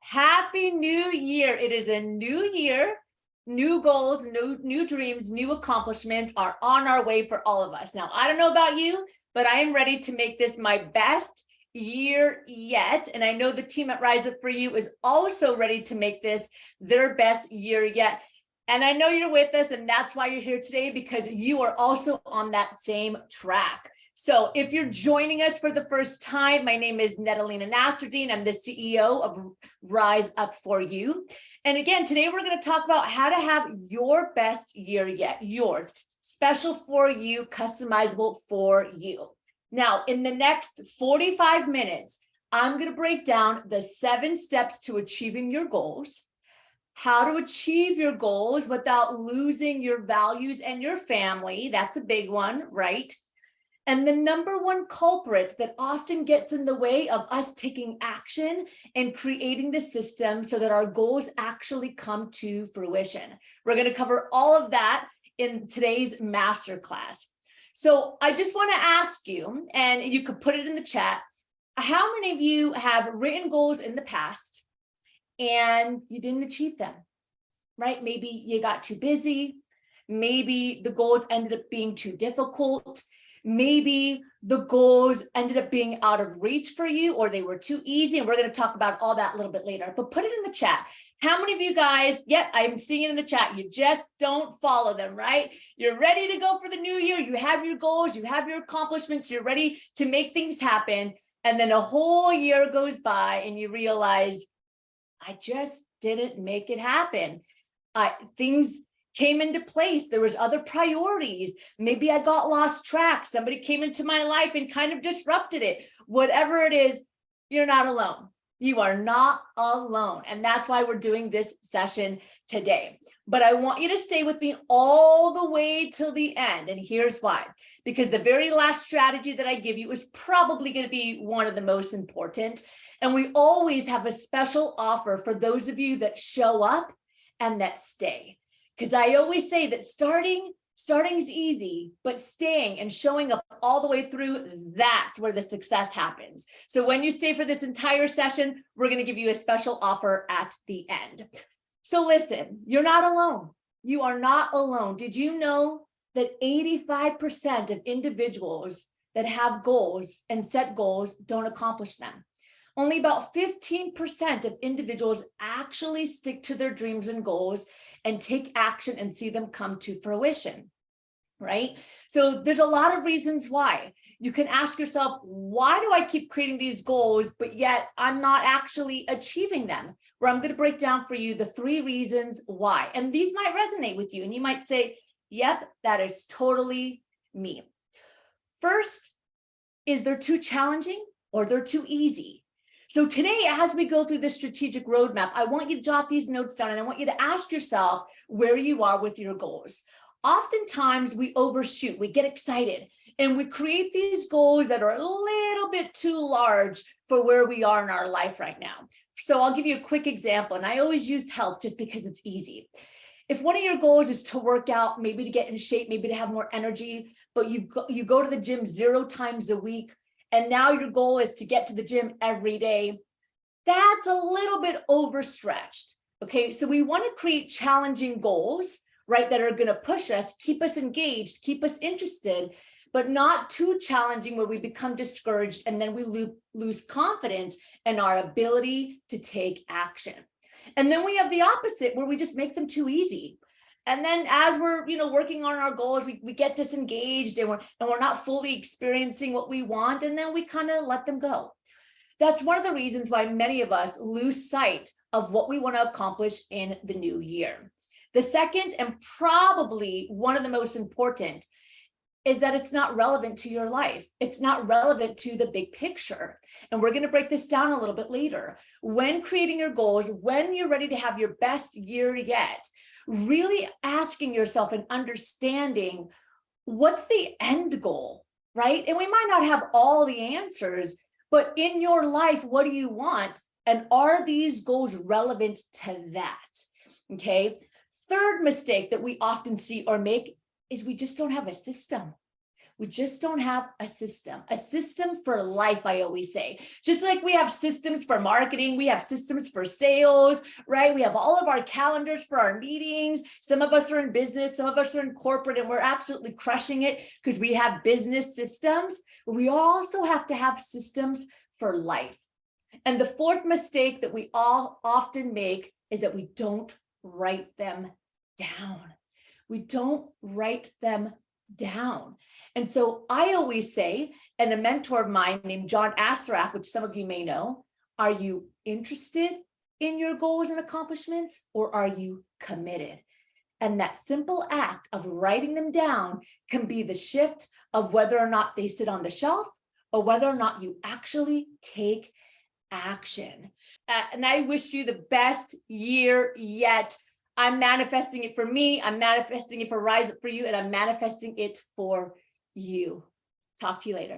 Happy New Year. It is a new year, new goals, new dreams, new accomplishments are on our way for all of us. Now, I don't know about you, but I am ready to make this my best year yet. And I know the team at Rise Up For You is also ready to make this their best year yet. And I know you're with us, and that's why you're here today, because you are also on that same track. So if you're joining us for the first time, my name is Netalina Nasruddin. I'm the CEO of Rise Up For You. And again, today we're going to talk about how to have your best year yet, yours, special for you, customizable for you. Now, in the next 45 minutes, I'm going to break down the 7 steps to achieving your goals, how to achieve your goals without losing your values and your family. That's a big one, right? And the number one culprit that often gets in the way of us taking action and creating the system so that our goals actually come to fruition. We're going to cover all of that in today's masterclass. So I just want to ask you, and you could put it in the chat, how many of you have written goals in the past and you didn't achieve them, right? Maybe you got too busy. Maybe the goals ended up being too difficult. Maybe the goals ended up being out of reach for you, or they were too easy. And we're going to talk about all that a little bit later, but put it in the chat. How many of you guys, yep, I'm seeing it in the chat. You just don't follow them, right? You're ready to go for the new year. You have your goals, you have your accomplishments. You're ready to make things happen. And then a whole year goes by and you realize, I just didn't make it happen. Things came into place. There was other priorities. Maybe I got lost track. Somebody came into my life and kind of disrupted it. Whatever it is, you're not alone. You are not alone. And that's why we're doing this session today. But I want you to stay with me all the way till the end. And here's why. Because the very last strategy that I give you is probably going to be one of the most important. And we always have a special offer for those of you that show up and that stay. Because I always say that starting is easy, but staying and showing up all the way through, that's where the success happens. So when you stay for this entire session, we're going to give you a special offer at the end. So listen, you're not alone. You are not alone. Did you know that 85% of individuals that have goals and set goals don't accomplish them? Only about 15% of individuals actually stick to their dreams and goals and take action and see them come to fruition, right? So there's a lot of reasons why. You can ask yourself, why do I keep creating these goals, but yet I'm not actually achieving them? Where I'm going to break down for you the 3 reasons why. And these might resonate with you. And you might say, yep, that is totally me. First, is they're too challenging or they're too easy. So today, as we go through this strategic roadmap, I want you to jot these notes down and I want you to ask yourself where you are with your goals. Oftentimes we overshoot, we get excited, and we create these goals that are a little bit too large for where we are in our life right now. So I'll give you a quick example, and I always use health just because it's easy. If one of your goals is to work out, maybe to get in shape, maybe to have more energy, but you go to the gym 0 times a week, and now your goal is to get to the gym every day, that's a little bit overstretched. Okay, so we want to create challenging goals, right, that are going to push us, keep us engaged, keep us interested, but not too challenging where we become discouraged and then we lose confidence in our ability to take action. And then we have the opposite where we just make them too easy. And then as we're, working on our goals, we get disengaged and we're not fully experiencing what we want. And then we kind of let them go. That's one of the reasons why many of us lose sight of what we want to accomplish in the new year. The second, and probably one of the most important, is that it's not relevant to your life. It's not relevant to the big picture. And we're going to break this down a little bit later. When creating your goals, when you're ready to have your best year yet, really asking yourself and understanding what's the end goal, right? And we might not have all the answers, but in your life, what do you want? And are these goals relevant to that? Okay. Third mistake that we often see or make is we just don't have a system. We just don't have a system for life, I always say. Just like we have systems for marketing, we have systems for sales, right? We have all of our calendars for our meetings. Some of us are in business, some of us are in corporate, and we're absolutely crushing it because we have business systems. But we also have to have systems for life. And the fourth mistake that we all often make is that we don't write them down. We don't write them down. And so I always say, and a mentor of mine named John Asraf, which some of you may know, are you interested in your goals and accomplishments, or are you committed? And that simple act of writing them down can be the shift of whether or not they sit on the shelf or whether or not you actually take action. And I wish you the best year yet. I'm manifesting it for me. I'm manifesting it for Rise Up for You, and I'm manifesting it for you. Talk to you later.